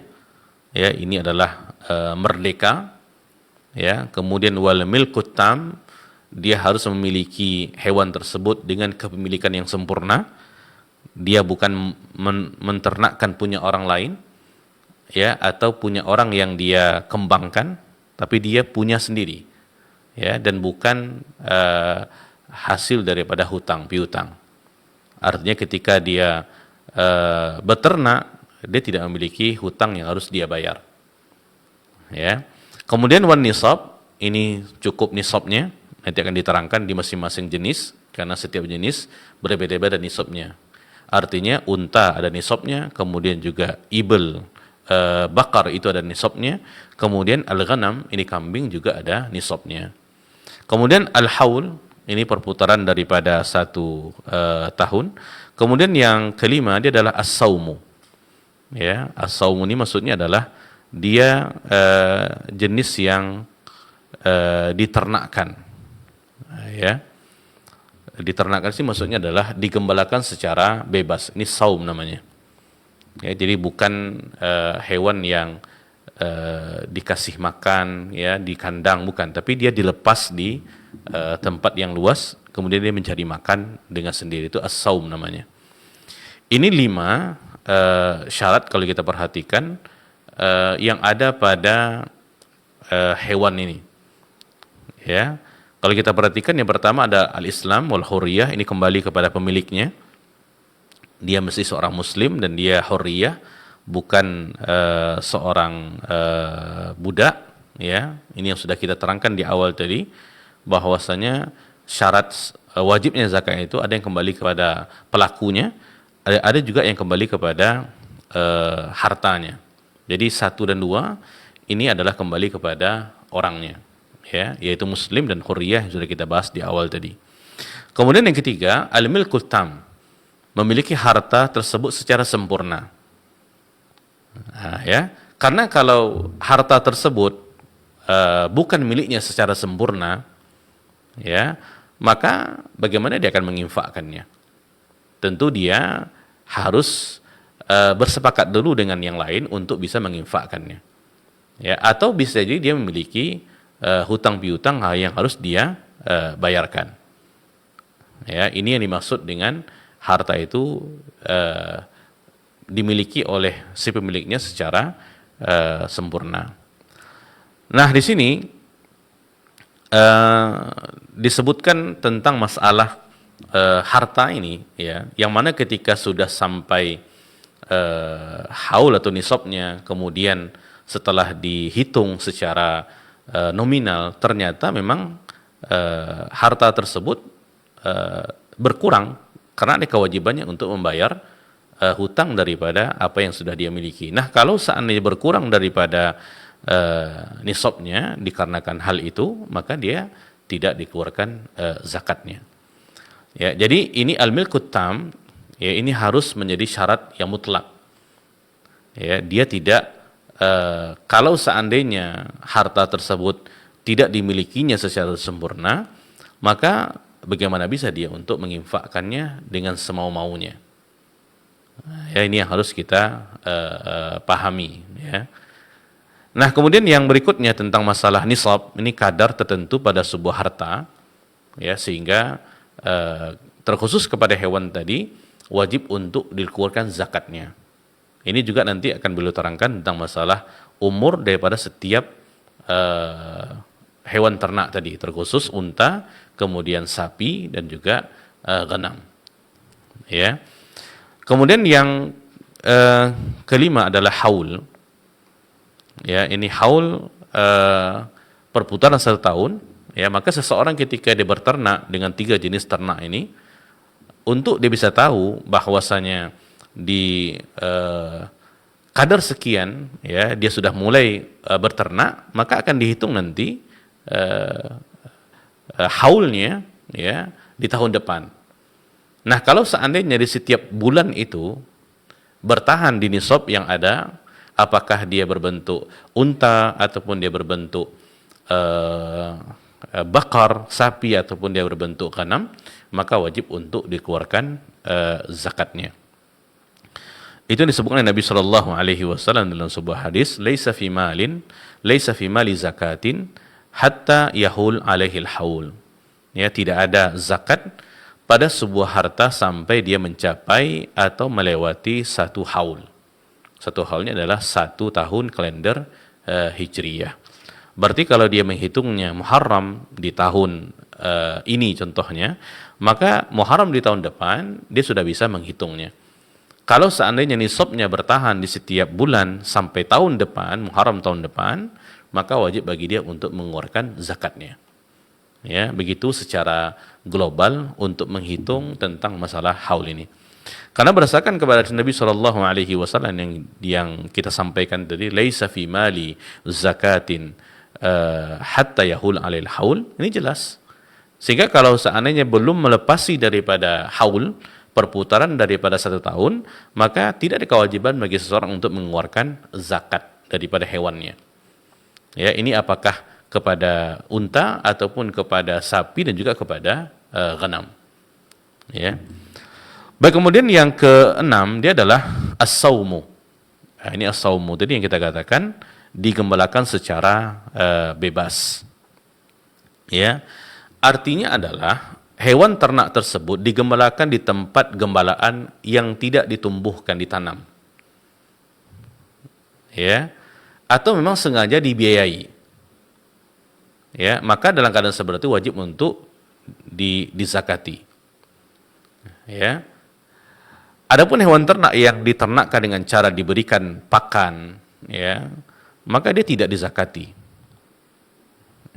Ya, ini adalah merdeka. Ya, kemudian wal milkut tam, dia harus memiliki hewan tersebut dengan kepemilikan yang sempurna. Dia bukan menternakkan punya orang lain, ya, atau punya orang yang dia kembangkan, tapi dia punya sendiri, ya, dan bukan hasil daripada hutang piutang. Artinya ketika dia beternak, dia tidak memiliki hutang yang harus dia bayar. Ya. Kemudian wan nisab, ini cukup nisabnya. Nanti akan diterangkan di masing-masing jenis, karena setiap jenis berbeda-beda nisabnya. Artinya unta ada nisabnya, kemudian juga ibl, bakar itu ada nisabnya, kemudian al-ghanam, ini kambing juga ada nisabnya. Kemudian al-haul, ini perputaran daripada 1 tahun. Kemudian yang kelima dia adalah as-saumu. Ya, as-saumu ini maksudnya adalah dia jenis yang diternakkan. Ya, diternakkan sih maksudnya adalah digembalakan secara bebas. Ini saum namanya. Ya, jadi bukan hewan yang dikasih makan, ya, di kandang, bukan, tapi dia dilepas di tempat yang luas, kemudian dia mencari makan dengan sendiri. Itu as-saum namanya. Ini 5 syarat kalau kita perhatikan yang ada pada hewan ini. Ya. Kalau kita perhatikan yang pertama ada al-Islam wal hurriyah, ini kembali kepada pemiliknya. Dia mesti seorang muslim dan dia hurriyah, bukan seorang budak, ya. Ini yang sudah kita terangkan di awal tadi, bahwasanya syarat wajibnya zakat itu ada yang kembali kepada pelakunya, ada juga yang kembali kepada hartanya. Jadi 1 dan 2 ini adalah kembali kepada orangnya. Ya, yaitu muslim dan hurriyah yang sudah kita bahas di awal tadi. Kemudian yang ketiga, al-milkut tam, memiliki harta tersebut secara sempurna. Nah, ya, karena kalau harta tersebut bukan miliknya secara sempurna, ya, maka bagaimana dia akan menginfakkannya? Tentu dia harus bersepakat dulu dengan yang lain untuk bisa menginfakkannya. Ya, atau bisa jadi dia memiliki hutang piutang yang harus dia bayarkan. Ya, ini yang dimaksud dengan harta itu dimiliki oleh si pemiliknya secara sempurna. Nah, di sini disebutkan tentang masalah harta ini, ya, yang mana ketika sudah sampai haul atau nisabnya, kemudian setelah dihitung secara nominal, ternyata memang harta tersebut berkurang karena ada kewajibannya untuk membayar hutang daripada apa yang sudah dia miliki. Nah, kalau seandainya berkurang daripada nisabnya dikarenakan hal itu, maka dia tidak dikeluarkan zakatnya. Ya, jadi ini al-milkut tam, ya, ini harus menjadi syarat yang mutlak. Ya, dia tidak kalau seandainya harta tersebut tidak dimilikinya secara sempurna, maka bagaimana bisa dia untuk menginfakkannya dengan semau-maunya? Ya, ini yang harus kita pahami. Ya. Nah, kemudian yang berikutnya tentang masalah nisab, ini kadar tertentu pada sebuah harta, ya, sehingga terkhusus kepada hewan tadi wajib untuk dikeluarkan zakatnya. Ini juga nanti akan beliau terangkan tentang masalah umur daripada setiap hewan ternak tadi, terkhusus unta, kemudian sapi dan juga ghanam. Ya. Kemudian yang kelima adalah haul. Ya, ini haul perputaran 1 tahun. Ya, maka seseorang ketika dia berternak dengan 3 jenis ternak ini, untuk dia bisa tahu bahwasanya di kadar sekian, ya, dia sudah mulai berternak, maka akan dihitung nanti haulnya, ya, di tahun depan. Nah, kalau seandainya di setiap bulan itu bertahan di nisab yang ada, apakah dia berbentuk unta ataupun dia berbentuk bakar, sapi ataupun dia berbentuk ghanam, maka wajib untuk dikeluarkan zakatnya. Itu disebutkan oleh Nabi sallallahu alaihi wasallam dalam sebuah hadis, laisa fi mali zakatin hatta yahul alaihi haul. Ya, tidak ada zakat pada sebuah harta sampai dia mencapai atau melewati 1 haul. 1 haulnya adalah 1 tahun kalender Hijriyah. Berarti kalau dia menghitungnya Muharram di tahun ini contohnya, maka Muharram di tahun depan dia sudah bisa menghitungnya. Kalau seandainya nisabnya bertahan di setiap bulan sampai tahun depan, Muharram tahun depan, maka wajib bagi dia untuk mengeluarkan zakatnya. Ya, begitu secara global untuk menghitung tentang masalah haul ini. Karena berdasarkan kepada Nabi sallallahu alaihi wasallam yang kita sampaikan tadi, laisa fi mali zakatin hatta yahul alil haul, ini jelas. Sehingga kalau seandainya belum melepasi daripada haul, perputaran daripada 1 tahun, maka tidak ada kewajiban bagi seseorang untuk mengeluarkan zakat daripada hewannya. Ya, ini apakah kepada unta ataupun kepada sapi dan juga kepada ghanam. Ya. Baik, kemudian yang keenam dia adalah as-saumu. Nah, ini as-saumu tadi yang kita katakan digembalakan secara bebas. Ya. Artinya adalah hewan ternak tersebut digembalakan di tempat gembalaan yang tidak ditumbuhkan, ditanam. Ya. Atau memang sengaja dibiayai. Ya, maka dalam keadaan seperti itu wajib untuk dizakati. Ya. Adapun hewan ternak yang diternakkan dengan cara diberikan pakan, ya, maka dia tidak dizakati.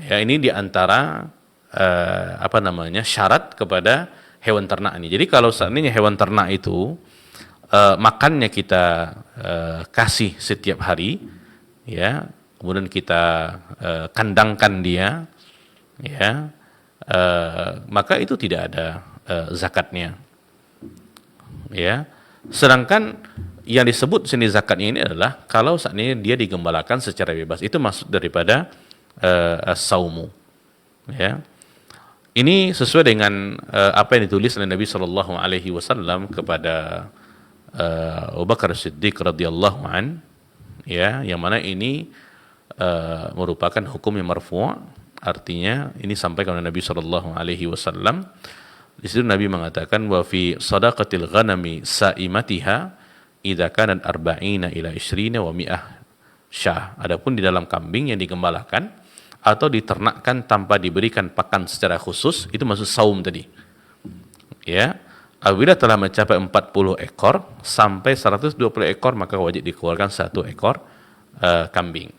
Ya, ini diantara syarat kepada hewan ternak ini. Jadi kalau seandainya hewan ternak itu makannya kita kasih setiap hari, ya, kemudian kita kandangkan dia, ya, maka itu tidak ada zakatnya. Ya, sedangkan yang disebut sini zakatnya ini adalah kalau seandainya dia digembalakan secara bebas, itu maksud daripada saumu. Ya, ini sesuai dengan apa yang ditulis oleh Nabi Shallallahu Alaihi Wasallam kepada Abu Bakar Siddiq radhiyallahu an, ya, yang mana ini merupakan hukum yang marfu', artinya ini sampaikan oleh Nabi Shallallahu Alaihi Wasallam. Di situ Nabi mengatakan wa fi sadaqatil ghanami saimatiha idza kanat arba'ina ila 20 wa mi'ah syah. Adapun di dalam kambing yang digembalakan atau diternakkan tanpa diberikan pakan secara khusus, itu maksud saum tadi. Ya, apabila telah mencapai 40 ekor sampai 120 ekor maka wajib dikeluarkan 1 ekor kambing.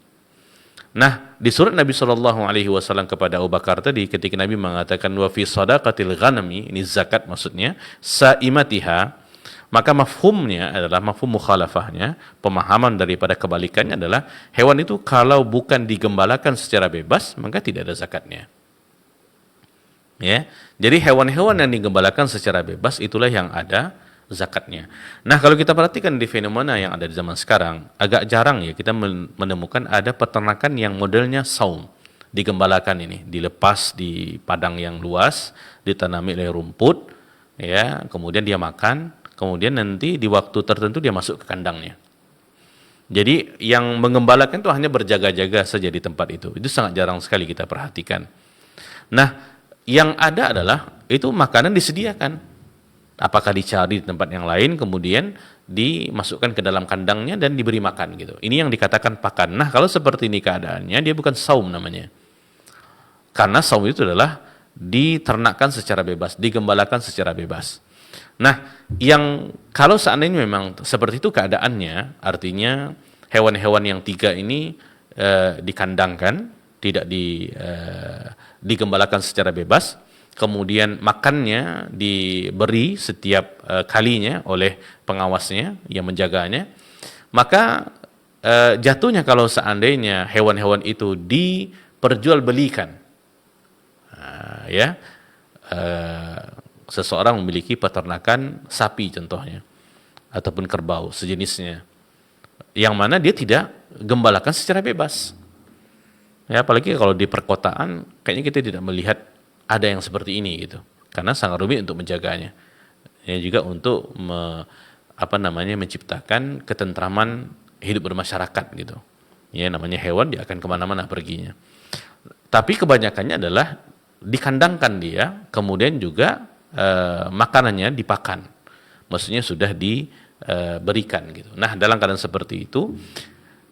Nah, di surat Nabi sallallahu alaihi wasallam kepada Abu Bakar tadi ketika Nabi mengatakan wa fi sadaqatil ghanami, ini zakat maksudnya, saimatiha, maka mafhumnya adalah mafhum mukhalafahnya, pemahaman daripada kebalikannya adalah hewan itu kalau bukan digembalakan secara bebas maka tidak ada zakatnya. Ya. Jadi hewan-hewan yang digembalakan secara bebas itulah yang ada zakatnya. Nah, kalau kita perhatikan di fenomena yang ada di zaman sekarang, agak jarang ya kita menemukan ada peternakan yang modelnya saum, digembalakan ini, dilepas di padang yang luas, ditanami oleh rumput, ya, kemudian dia makan, kemudian nanti di waktu tertentu dia masuk ke kandangnya. Jadi yang mengembalakan itu hanya berjaga-jaga saja di tempat itu. Itu sangat jarang sekali kita perhatikan. Nah, yang ada adalah itu makanan disediakan. Apakah dicari di tempat yang lain, kemudian dimasukkan ke dalam kandangnya dan diberi makan gitu. Ini yang dikatakan pakan. Nah, kalau seperti ini keadaannya, dia bukan saum namanya. Karena saum itu adalah diternakkan secara bebas, digembalakan secara bebas. Nah, yang kalau seandainya memang seperti itu keadaannya, artinya hewan-hewan yang 3 ini dikandangkan, tidak digembalakan secara bebas, kemudian makannya diberi setiap kalinya oleh pengawasnya yang menjaganya, maka jatuhnya kalau seandainya hewan-hewan itu diperjualbelikan, ya, seseorang memiliki peternakan sapi contohnya, ataupun kerbau sejenisnya, yang mana dia tidak gembalakan secara bebas. Ya, apalagi kalau di perkotaan, kayaknya kita tidak melihat ada yang seperti ini gitu, karena sangat rumit untuk menjaganya. Ya, juga untuk menciptakan ketentraman hidup bermasyarakat gitu. Ya, namanya hewan dia akan kemana-mana perginya. Tapi kebanyakannya adalah dikandangkan dia, kemudian juga makanannya dipakan, maksudnya sudah diberikan gitu. Nah, dalam keadaan seperti itu,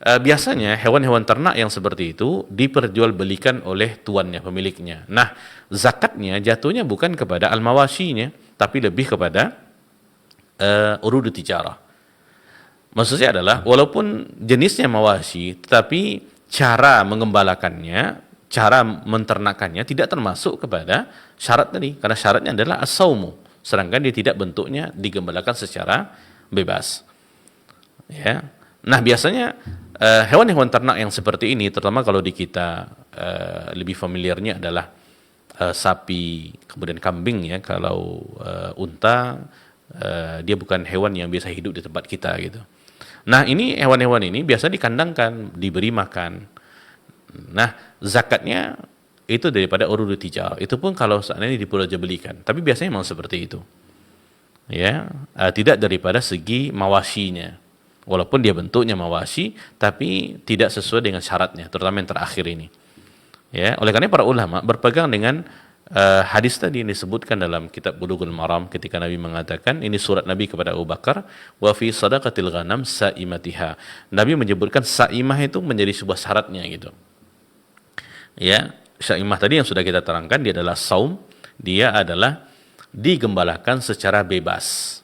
biasanya hewan-hewan ternak yang seperti itu diperjualbelikan oleh tuannya, pemiliknya. Nah, zakatnya jatuhnya bukan kepada al-mawashinya, tapi lebih kepada urudu tijarah. Maksudnya adalah walaupun jenisnya mawashi, tetapi cara mengembalakannya, cara menternakannya tidak termasuk kepada syarat tadi, karena syaratnya adalah as-saumu, sedangkan dia tidak bentuknya digembalakan secara bebas. Ya. Nah, biasanya hewan-hewan ternak yang seperti ini, terutama kalau di kita lebih familiarnya adalah sapi, kemudian kambing ya. Kalau unta, dia bukan hewan yang biasa hidup di tempat kita gitu. Nah, ini hewan-hewan ini biasa dikandangkan, diberi makan. Nah, zakatnya itu daripada urudu tijarah. Itu pun kalau seandainya diperjualbelikan. Tapi biasanya memang seperti itu. Ya, tidak daripada segi mawashinya. Walaupun dia bentuknya mawashi, tapi tidak sesuai dengan syaratnya, terutama yang terakhir ini. Ya, oleh karena para ulama berpegang dengan hadis tadi yang disebutkan dalam kitab Bulughul Maram ketika Nabi mengatakan, ini surat Nabi kepada Abu Bakar, wa fi sadaqatil ghanam sa'imatiha. Nabi menyebutkan sa'imah itu menjadi sebuah syaratnya gitu. Ya, sa'imah tadi yang sudah kita terangkan, dia adalah saum, dia adalah digembalakan secara bebas.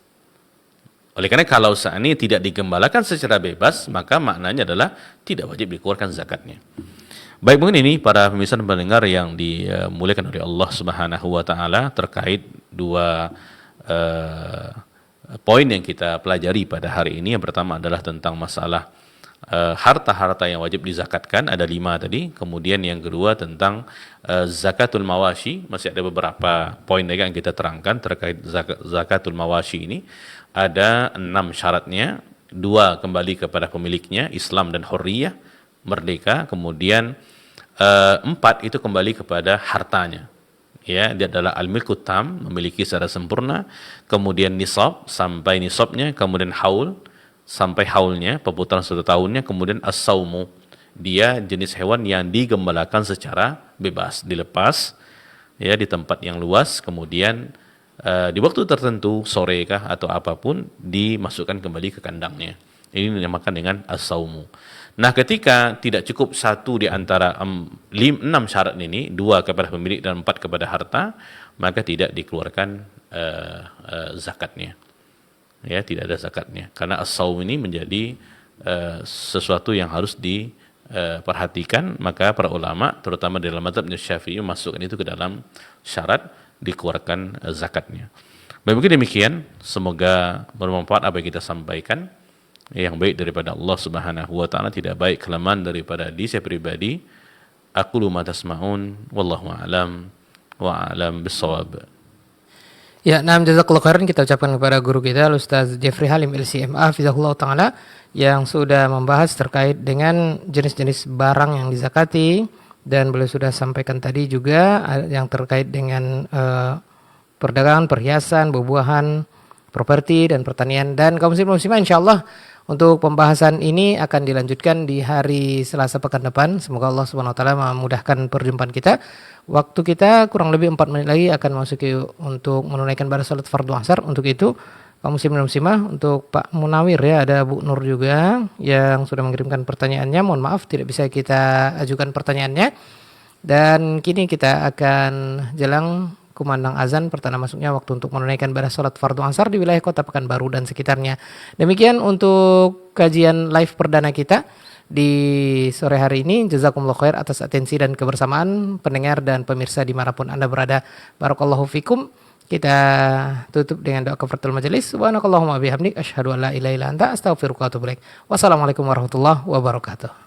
Oleh karena kalau seandainya tidak digembalakan secara bebas, maka maknanya adalah tidak wajib dikeluarkan zakatnya. Baik, mungkin ini para pemirsa dan pendengar yang dimuliakan oleh Allah Subhanahu wa taala terkait dua poin yang kita pelajari pada hari ini. Yang pertama adalah tentang masalah harta-harta yang wajib dizakatkan, ada 5 tadi. Kemudian yang kedua tentang zakatul mawashi, masih ada beberapa poin lagi yang kita terangkan terkait zakatul mawashi ini. Ada 6 syaratnya, 2 kembali kepada pemiliknya, Islam dan hurriyah, merdeka. Kemudian 4 itu kembali kepada hartanya. Ya, dia adalah al-milkut tam, memiliki secara sempurna. Kemudian nisab, sampai nisabnya. Kemudian haul, sampai haulnya, perputaran 1 tahunnya. Kemudian as-saumu, dia jenis hewan yang digembalakan secara bebas, dilepas ya di tempat yang luas, kemudian di waktu tertentu, sore kah atau apapun, dimasukkan kembali ke kandangnya. Ini dinamakan dengan as-saumu. Nah, ketika tidak cukup satu di antara 6 syarat ini, 2 kepada pemilik dan 4 kepada harta, maka tidak dikeluarkan zakatnya. Ya, tidak ada zakatnya. Karena as-saum ini menjadi sesuatu yang harus diperhatikan, maka para ulama, terutama dalam mazhab Syafi'i, masukkan itu ke dalam syarat dikeluarkan zakatnya. Baik, mungkin demikian. Semoga bermanfaat apa yang kita sampaikan. Yang baik daripada Allah Subhanahu wa taala, tidak baik kelemahan daripada diri saya pribadi. Aqulu ma tasma'un wallahu a'lam wa a'lam bissawab. Ya, jazakallahu khairan kita ucapkan kepada guru kita Ustaz Jeffrey Halim LCMA Hafizahullah Ta'ala yang sudah membahas terkait dengan jenis-jenis barang yang dizakati, dan beliau sudah sampaikan tadi juga yang terkait dengan perdagangan, perhiasan, buah-buahan, properti dan pertanian. Dan kaum muslimin insyaallah untuk pembahasan ini akan dilanjutkan di hari Selasa pekan depan. Semoga Allah Subhanahu wa taala memudahkan perjumpaan kita. Waktu kita kurang lebih 4 menit lagi akan masuki untuk menunaikan pada salat fardu asar. Untuk itu kaum muslimin muslimah, untuk Pak Munawir ya, ada Bu Nur juga yang sudah mengirimkan pertanyaannya. Mohon maaf tidak bisa kita ajukan pertanyaannya. Dan kini kita akan jelang kumandang azan pertanda masuknya waktu untuk menunaikan ibadah salat fardu asar di wilayah Kota Pekanbaru dan sekitarnya. Demikian untuk kajian live perdana kita di sore hari ini. Jazakumullah khair atas atensi dan kebersamaan pendengar dan pemirsa dimanapun Anda berada. Barakallahu fikum. Kita tutup dengan doa kafaratul majelis. Subhanakallahumma bihamdik asyhadu an la ilaha illa anta astaghfiruka wa atubu ilaik. Wassalamualaikum warahmatullahi wabarakatuh.